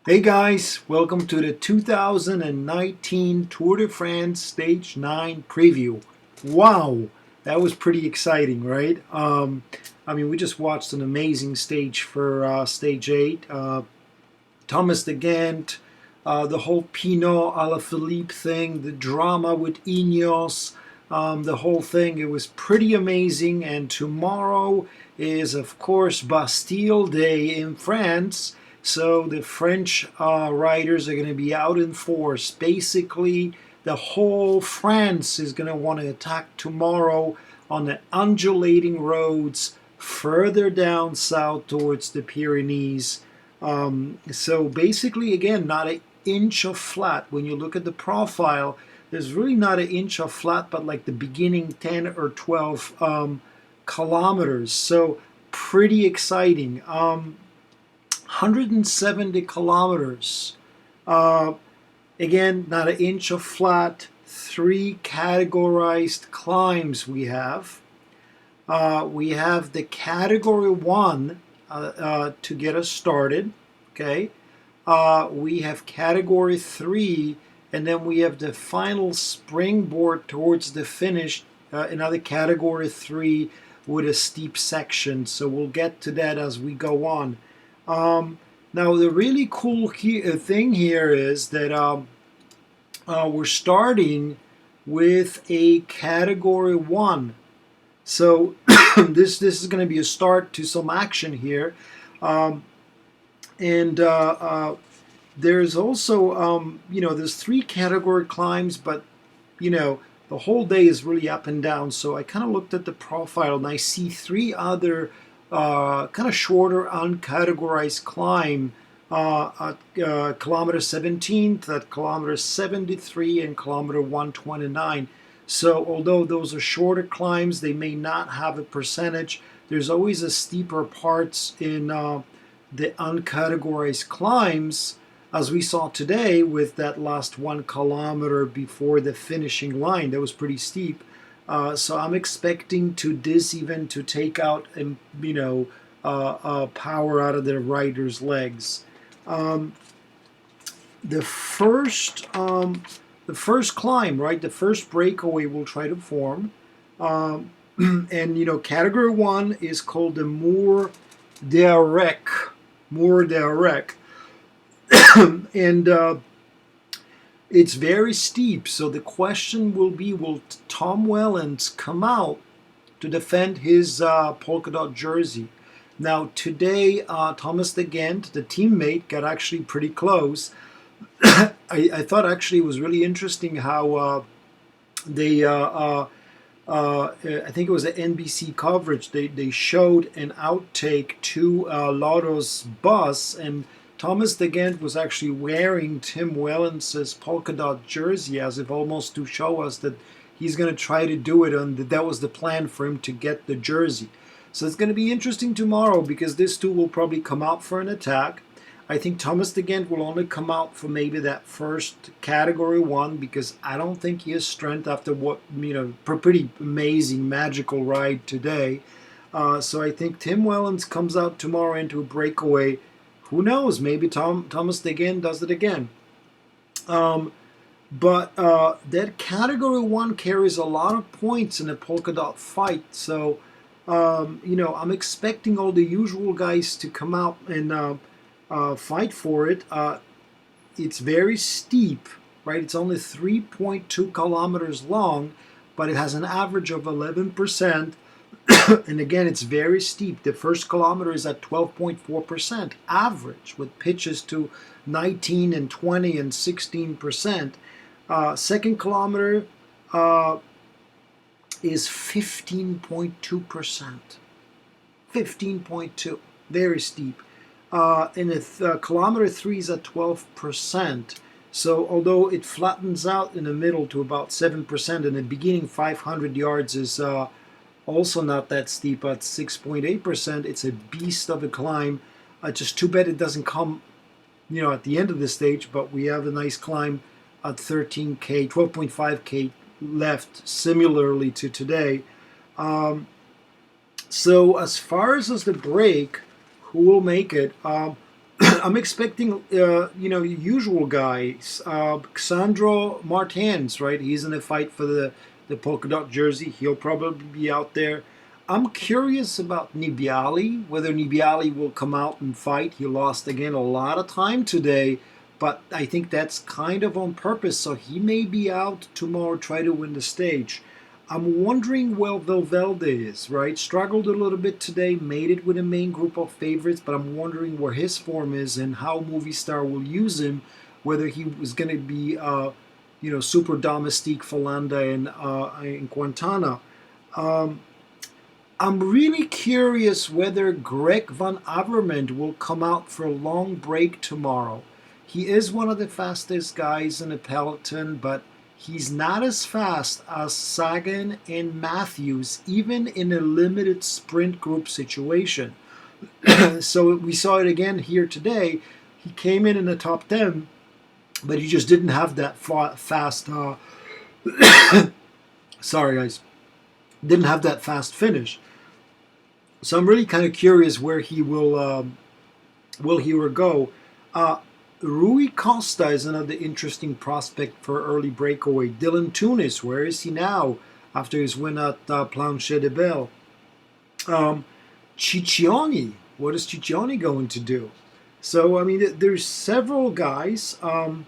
Hey guys, welcome to the 2019 Tour de France Stage 9 preview. Wow, that was pretty exciting, right? We just watched an amazing stage for Stage 8. Thomas de Ghent, the whole Pinot Alaphilippe thing, the drama with Ineos, the whole thing. It was pretty amazing. And tomorrow is, of course, Bastille Day in France. So the French riders are going to be out in force. Basically, the whole France is going to want to attack tomorrow on the undulating roads further down south towards the Pyrenees. So basically, again, not an inch of flat. When you look at the profile, there's really not an inch of flat, but like the beginning 10 or 12 kilometers. So pretty exciting. 170 kilometers. Again, not an inch of flat. 3 categorized climbs we have. We have the category 1 to get us started. Okay. We have category 3, and then we have the final springboard towards the finish, another category 3 with a steep section. So we'll get to that as we go on. Now the really cool thing here is that we're starting with a category 1. So this is going to be a start to some action here. There's also, there's 3 category climbs, but, the whole day is really up and down. So I kind of looked at the profile and I see 3 other kind of shorter uncategorized climb at kilometer 17, at kilometer 73, and kilometer 129. So although those are shorter climbs, they may not have a percentage. There's always a steeper parts in the uncategorized climbs, as we saw today with that last 1 kilometer before the finishing line. That was pretty steep. So I'm expecting this event to take out, power out of the rider's legs. The first climb, right? The first breakaway we'll try to form. Category 1 is called the Mur d'Arec. Mur d'Arec. And it's very steep, so the question will be, will Tom Wellens come out to defend his polka dot jersey? Now today, Thomas de Ghent, the teammate, got actually pretty close. I thought actually it was really interesting how I think it was an NBC coverage, they showed an outtake to Lotto's bus, and Thomas de Ghent was actually wearing Tim Wellens' polka dot jersey, as if almost to show us that he's going to try to do it, and that was the plan for him to get the jersey. So it's going to be interesting tomorrow, because this two will probably come out for an attack. I think Thomas de Ghent will only come out for maybe that first category 1, because I don't think he has strength after what, pretty amazing, magical ride today. So I think Tim Wellens comes out tomorrow into a breakaway. Who knows? Maybe Thomas de Ghent does it again. But that category 1 carries a lot of points in a polka dot fight. So, I'm expecting all the usual guys to come out and fight for it. It's very steep, right? It's only 3.2 kilometers long, but it has an average of 11%. And again, it's very steep. The first kilometer is at 12.4% average, with pitches to 19 and 20 and 16%. Second kilometer is 15.2%. 15.2, very steep. And kilometer 3 is at 12%. So although it flattens out in the middle to about 7%, in the beginning 500 yards is also not that steep at 6.8%. It's a beast of a climb. Just too bad it doesn't come, at the end of the stage, but we have a nice climb at 13K, 12.5K left, similarly to today. So as far as the break, who will make it? I'm expecting, usual guys. Xandro Martins, right? He's in a fight for the polka dot jersey. He'll probably be out there. I'm curious about Nibiali, whether Nibiali will come out and fight. He lost again a lot of time today, but I think that's kind of on purpose. So he may be out tomorrow, try to win the stage. I'm wondering where Valverde is, right? Struggled a little bit today, made it with a main group of favorites, but I'm wondering where his form is and how Movistar will use him, whether he was going to be, super domestique for Landa and Quintana. Um, I'm really curious whether Greg Van Avermaet will come out for a long break tomorrow. He is one of the fastest guys in the peloton, but he's not as fast as Sagan and Matthews, even in a limited sprint group situation. So we saw it again here today. He came in the top 10, but he just didn't have that fast. Sorry, guys. Didn't have that fast finish. So I'm really kind of curious where he will go. Rui Costa is another interesting prospect for early breakaway. Dylan Tunis, where is he now after his win at Planche de Belle? Ciccioni, what is Ciccioni going to do? So, I mean, there's several guys. I'm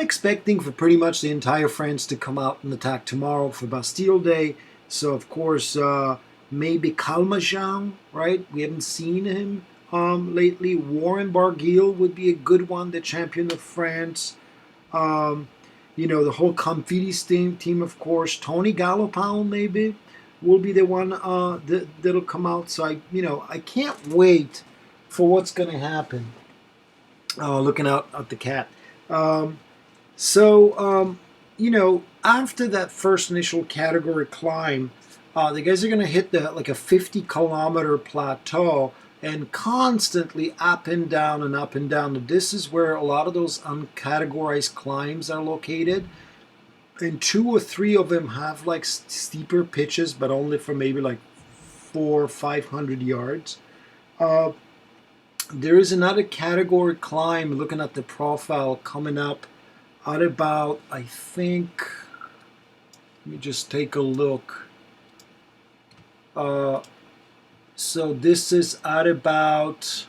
expecting for pretty much the entire France to come out and attack tomorrow for Bastille Day. So, of course, maybe Calmajan, right? We haven't seen him lately. Warren Barguil would be a good one, the champion of France. The whole Comfitis team, of course. Tony Gallopin maybe will be the one that'll come out. So I can't wait for what's going to happen. Looking out at the cat. After that first initial category climb, the guys are going to hit like a 50-kilometer plateau and constantly up and down and up and down. This is where a lot of those uncategorized climbs are located. And 2 or 3 of them have like steeper pitches, but only for maybe like 400 or 500 yards. There is another category climb, looking at the profile, coming up at about, I think, let me just take a look. So this is at about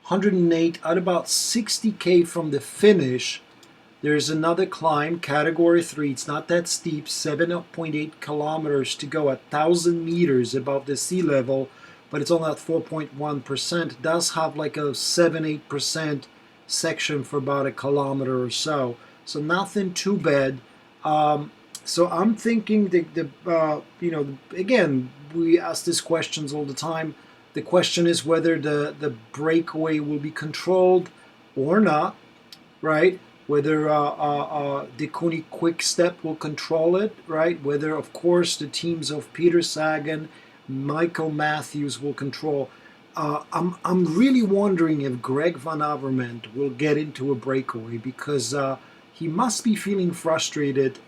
108, at about 60K from the finish. There's another climb, category 3. It's not that steep, 7.8 kilometers to go at 1,000 meters above the sea level, but it's only at 4.1%. It does have like a 7-8% section for about a kilometer or so. So nothing too bad. So I'm thinking again, we ask these questions all the time. The question is whether the breakaway will be controlled or not, right? Whether the Kuni Quick Step will control it, right? Whether, of course, the teams of Peter Sagan, Michael Matthews will control. I'm really wondering if Greg Van Avermaet will get into a breakaway, because he must be feeling frustrated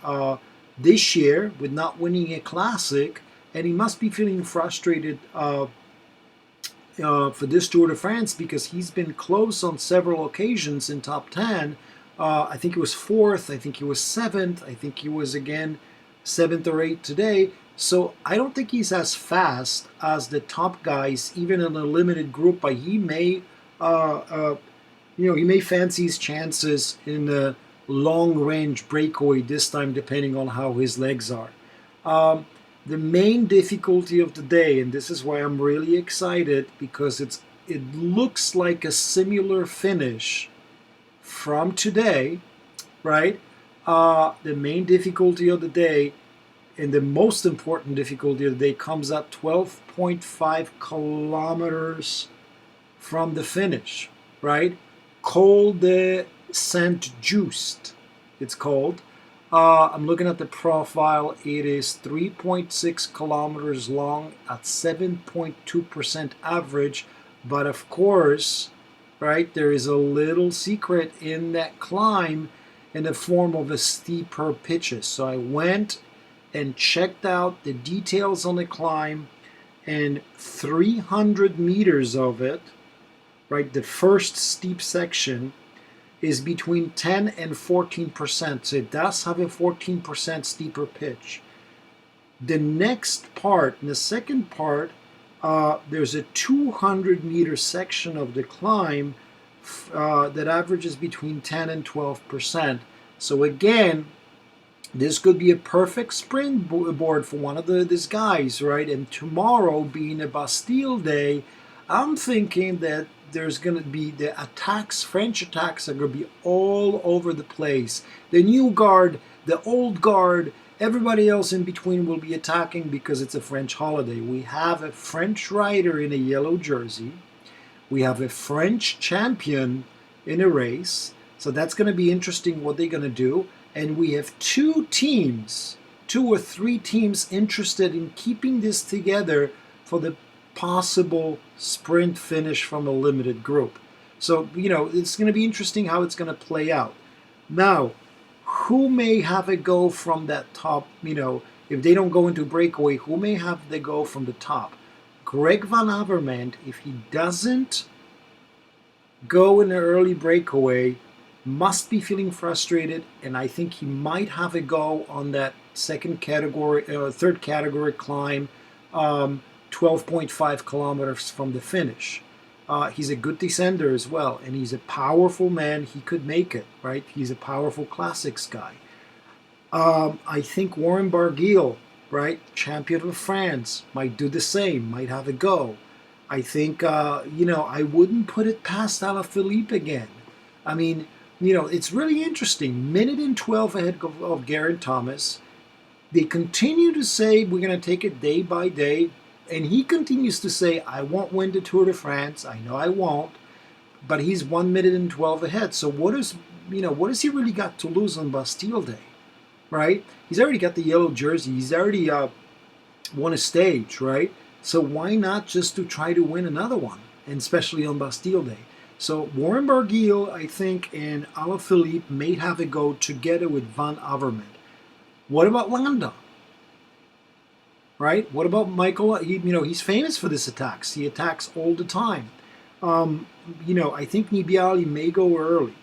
this year with not winning a classic, and he must be feeling frustrated for this Tour de France, because he's been close on several occasions in top 10. I think he was 4th, I think he was 7th, I think he was again 7th or 8th today. So I don't think he's as fast as the top guys, even in a limited group, but he may he may fancy his chances in the long-range breakaway this time, depending on how his legs are. The main difficulty of the day, and this is why I'm really excited, because it looks like a similar finish from today, right? The main difficulty of the day, and the most important difficulty of the day, comes at 12.5 kilometers from the finish, right? Col de Saint-Just, it's called. I'm looking at the profile. It is 3.6 kilometers long at 7.2% average. But of course, right, there is a little secret in that climb in the form of a steeper pitches. So I went and checked out the details on the climb, and 300 meters of it, right, the first steep section, is between 10 and 14%. So it does have a 14% steeper pitch. The next part, the second part, there's a 200-meter section of the climb that averages between 10 and 12%. So again, this could be a perfect springboard for one of these guys, right? And tomorrow being a Bastille Day, I'm thinking that there's going to be the attacks, French attacks are going to be all over the place. The new guard, the old guard, everybody else in between will be attacking because it's a French holiday. We have a French rider in a yellow jersey. We have a French champion in a race. So that's going to be interesting what they're going to do. And we have two or three teams interested in keeping this together for the possible sprint finish from a limited group. So, it's going to be interesting how it's going to play out. Now, who may have a go from that top, if they don't go into breakaway, who may have the go from the top? Greg Van Avermaet, if he doesn't go in an early breakaway, must be feeling frustrated, and I think he might have a go on that third category climb, 12.5 kilometers from the finish. He's a good descender as well, and he's a powerful man. He could make it, right? He's a powerful classics guy. I think Warren Barguil, right, champion of France, might do the same, might have a go. I think, I wouldn't put it past Alaphilippe again. I mean, it's really interesting. Minute and 12 ahead of Geraint Thomas. They continue to say we're going to take it day by day. And he continues to say, I won't win the Tour de France. I know I won't. But he's 1 minute and 12 ahead. So what has he really got to lose on Bastille Day? Right? He's already got the yellow jersey. He's already won a stage, right? So why not just to try to win another one? And especially on Bastille Day. So Warren Barguil, I think, and Alaphilippe may have a go together with Van Avermaet. What about Landa? Right? What about Michael? He's famous for this attacks. He attacks all the time. I think Nibali may go early.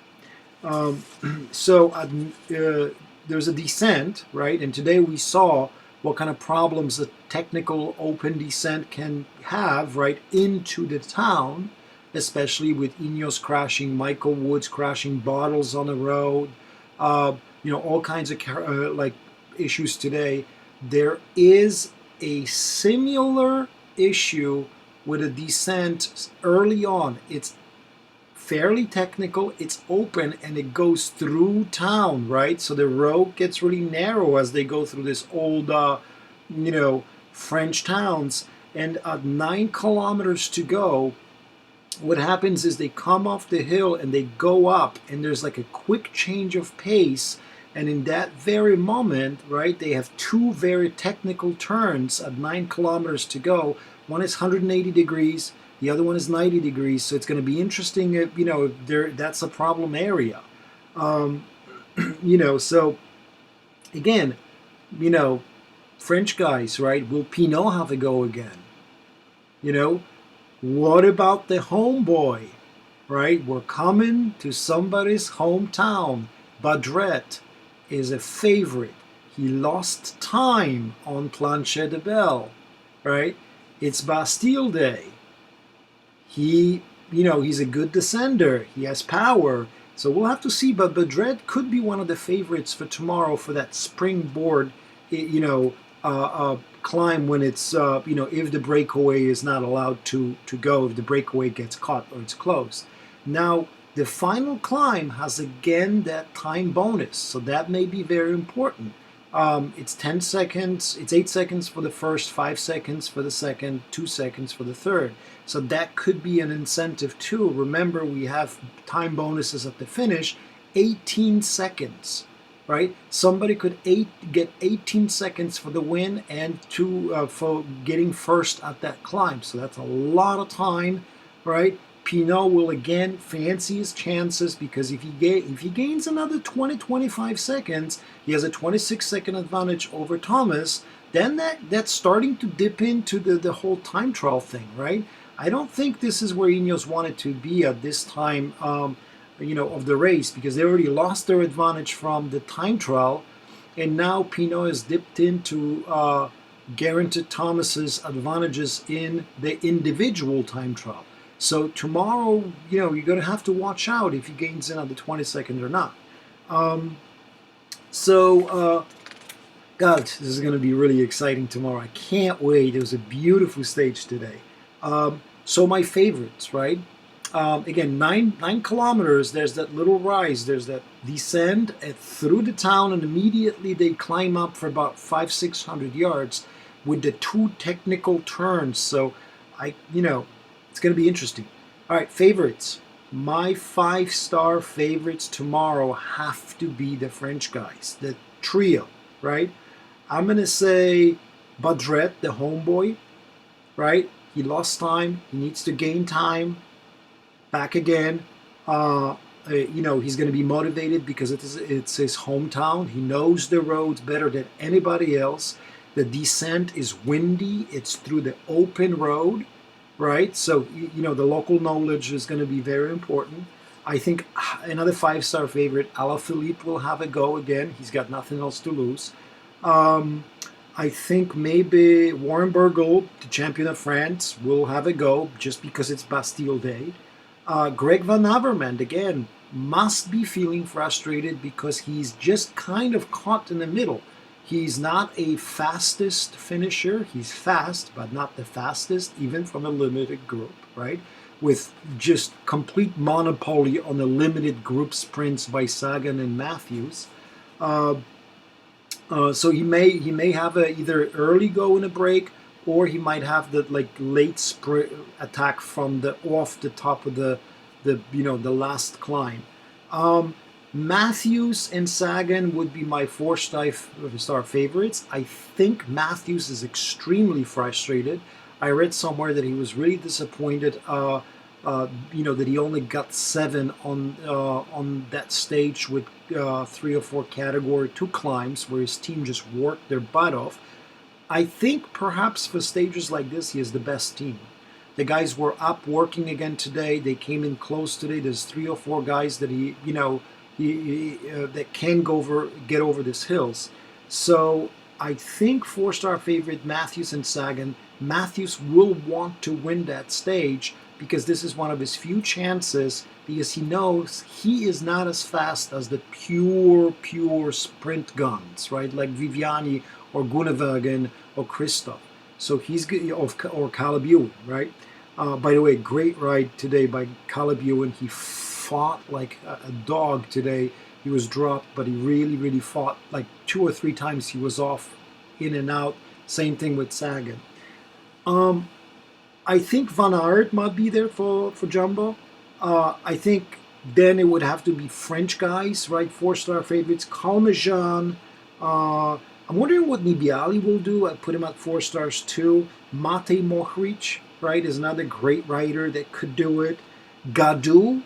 There's a descent, right? And today we saw what kind of problems a technical open descent can have, right, into the town, especially with Ineos crashing, Michael Woods crashing bottles on the road, all kinds of issues today. There is a similar issue with a descent early on. It's fairly technical, it's open, and it goes through town, right? So the road gets really narrow as they go through this old, French towns. And at 9 kilometers to go, what happens is they come off the hill and they go up, and there's like a quick change of pace. And in that very moment, right, they have two very technical turns at 9 kilometers to go. One is 180 degrees, the other one is 90 degrees. So it's going to be interesting if, that's a problem area. So again, French guys, right, will Pinot have a go again? What about the homeboy, right? We're coming to somebody's hometown. Badret is a favorite. He lost time on Planche de Belle, right? It's Bastille Day. He's a good descender. He has power. So we'll have to see. But Badret could be one of the favorites for tomorrow for that springboard, climb when it's, if the breakaway is not allowed to go, if the breakaway gets caught or it's closed. Now, the final climb has again that time bonus, so that may be very important. It's 10 seconds, it's 8 seconds for the first, 5 seconds for the second, 2 seconds for the third. So that could be an incentive too. Remember, we have time bonuses at the finish, 18 seconds, right? Somebody could get 18 seconds for the win and for getting first at that climb. So that's a lot of time, right? Pinot will again fancy his chances because if he gains another 20-25 seconds, he has a 26-second advantage over Thomas. Then that's starting to dip into the whole time trial thing, right? I don't think this is where Ineos wanted to be at this time, of the race, because they already lost their advantage from the time trial, and now Pinot has dipped into Geraint Thomas's advantages in the individual time trial. So tomorrow, you're going to have to watch out if he gains another 20 seconds or not. God, this is going to be really exciting tomorrow. I can't wait. It was a beautiful stage today. So my favorites, right? Again, 9 kilometers, there's that little rise, there's that descent through the town, and immediately they climb up for about 500-600 yards with the 2 technical turns. So it's going to be interesting. All right, favorites. My 5-star favorites tomorrow have to be the French guys, the trio, right? I'm going to say Badret, the homeboy, right? He lost time. He needs to gain time. Back again. He's going to be motivated because it's his hometown. He knows the roads better than anybody else. The descent is windy. It's through the open road, right? So, the local knowledge is going to be very important. I think another 5-star favorite, Alaphilippe, will have a go again. He's got nothing else to lose. I think maybe Warren Burgle, the champion of France, will have a go just because it's Bastille Day. Greg Van Avermaet, again, must be feeling frustrated because he's just kind of caught in the middle. He's not a fastest finisher. He's fast, but not the fastest, even from a limited group, right? With just complete monopoly on the limited group sprints by Sagan and Matthews. So he may have either early go in a break, or he might have the late sprint attack from off the top of the last climb. Matthews and Sagan would be my 4-star favorites. I think Matthews is extremely frustrated. I read somewhere that he was really disappointed. That he only got 7 on that stage with 3 or 4 Category 2 climbs, where his team just worked their butt off. I think perhaps for stages like this, he is the best team. The guys were up working again today. They came in close today. There's 3 or 4 guys that he that can get over these hills. So I think 4-star favorite Matthews and Sagan. Matthews will want to win that stage because this is one of his few chances, because he knows he is not as fast as the pure sprint guns, right? Like Viviani or Groenewegen or Christoph. So he's good, or Caleb Ewan, right? By the way, great ride today by Caleb Ewan. He fought like a dog today. He was dropped, but he really, really fought. Like 2 or 3 times he was off, in and out. Same thing with Sagan. I think Van Aert might be there for Jumbo. I think then it would have to be French guys, right? 4-star favorites. Calmejean. I'm wondering what Nibali will do. I put him at 4 stars too. Mate Mohoric, right, is another great rider that could do it. Gadou,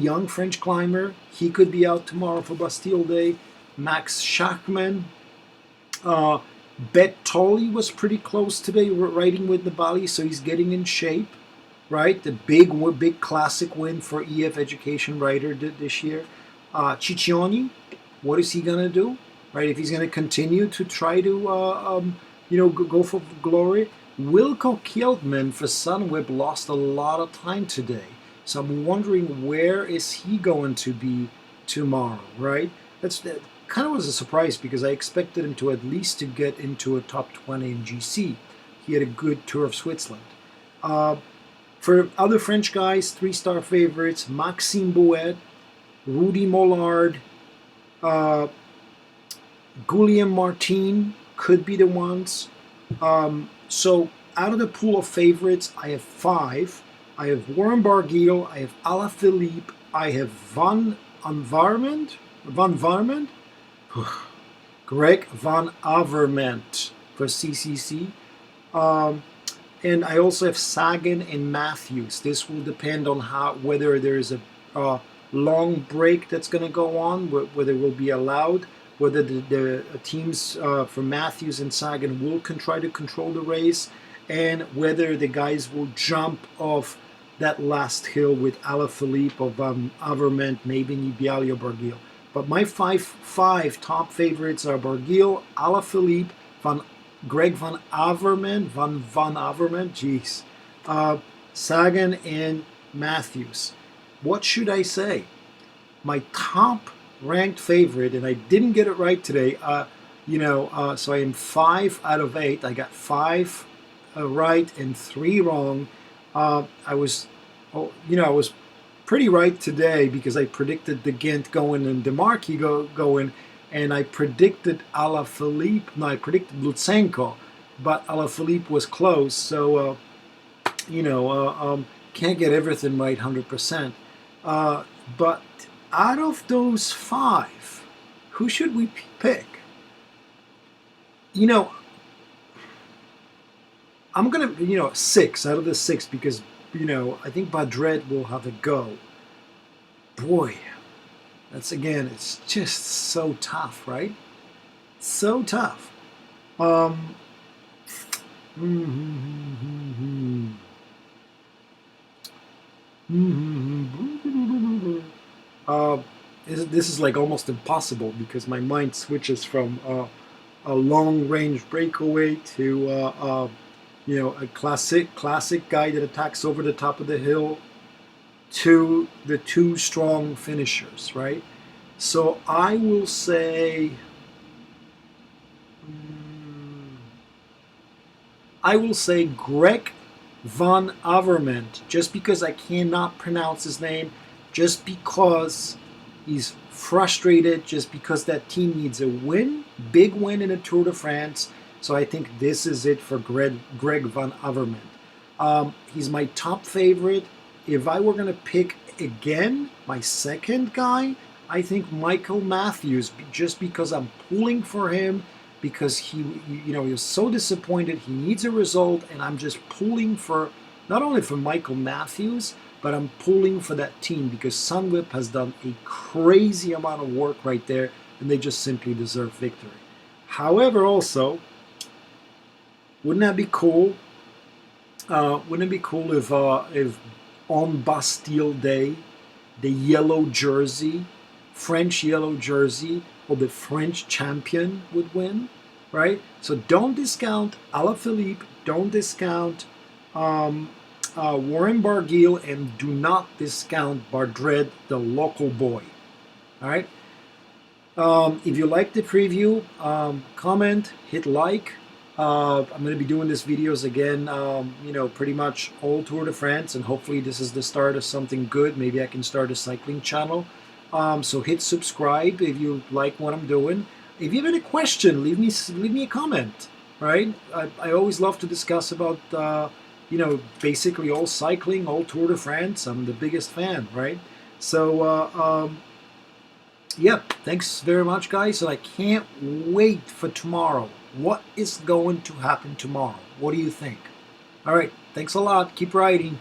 young French climber. He could be out tomorrow for Bastille Day. Max Schachmann. Bet Tolley was pretty close today riding with Nibali, so he's getting in shape, right? The big classic win for EF Education rider this year. Ciccione, what is he going to do? Right, if he's going to continue to try to, go for glory. Wilco Kjeldman for Sunweb lost a lot of time today. So I'm wondering, where is he going to be tomorrow, right? That kind of was a surprise because I expected him to at least to get into a top 20 in GC. He had a good Tour of Switzerland. For other French guys, 3-star favorites, Maxime Bouet, Rudy Mollard, Guillaume Martin could be the ones. So out of the pool of favorites, I have 5. I have Warren Barguil, I have Alaphilippe, I have Van Avermaet, Greg Van Avermaet for CCC. And I also have Sagan and Matthews. This will depend on whether there is a long break that's going to go on, whether it will be allowed, whether the teams from Matthews and Sagan will try to control the race, and whether the guys will jump off that last hill with Alaphilippe or Van Avermaet, maybe Nibali or Barguil. But my five top favorites are Barguil, Alaphilippe, Greg Van Avermaet, jeez, Sagan, and Matthews. What should I say? My top ranked favorite, and I didn't get it right today. So I am 5 out of 8. I got 5 right and 3 wrong. I was pretty right today because I predicted the Ghent going and Demarchi going, and I predicted Alaphilippe. No, I predicted Lutsenko, but Alaphilippe was close. So can't get everything right 100%. But out of those 5, who should we pick? I'm gonna 6 out of the 6 because I think Badret will have a go. Boy, it's just so tough, right? So tough. This is like almost impossible because my mind switches from a long-range breakaway to a classic guy that attacks over the top of the hill to the 2 strong finishers, right? So I will say Greg Van Avermaet, just because I cannot pronounce his name, just because he's frustrated, just because that team needs a big win in a Tour de France. So I think this is it for Greg Van Avermaet. He's my top favorite. If I were going to pick again, my second guy, I think Michael Matthews, just because I'm pulling for him, because he was so disappointed. He needs a result, and I'm just pulling for, not only for Michael Matthews, but I'm pulling for that team because Sunweb has done a crazy amount of work right there, and they just simply deserve victory. However, also, wouldn't that be cool? Wouldn't it be cool if on Bastille Day, the yellow jersey, French yellow jersey, or the French champion would win, right? So don't discount Alaphilippe, don't discount Warren Barguil, and do not discount Badret, the local boy. All right. If you like the preview, comment, hit like. I'm going to be doing these videos again, pretty much all Tour de France, and hopefully this is the start of something good. Maybe I can start a cycling channel. So hit subscribe if you like what I'm doing. If you have any question, leave me a comment. Right? I always love to discuss about basically all cycling, all Tour de France. I'm the biggest fan. Right? So thanks very much, guys. And I can't wait for tomorrow. What is going to happen tomorrow? What do you think? All right. Thanks a lot. Keep riding.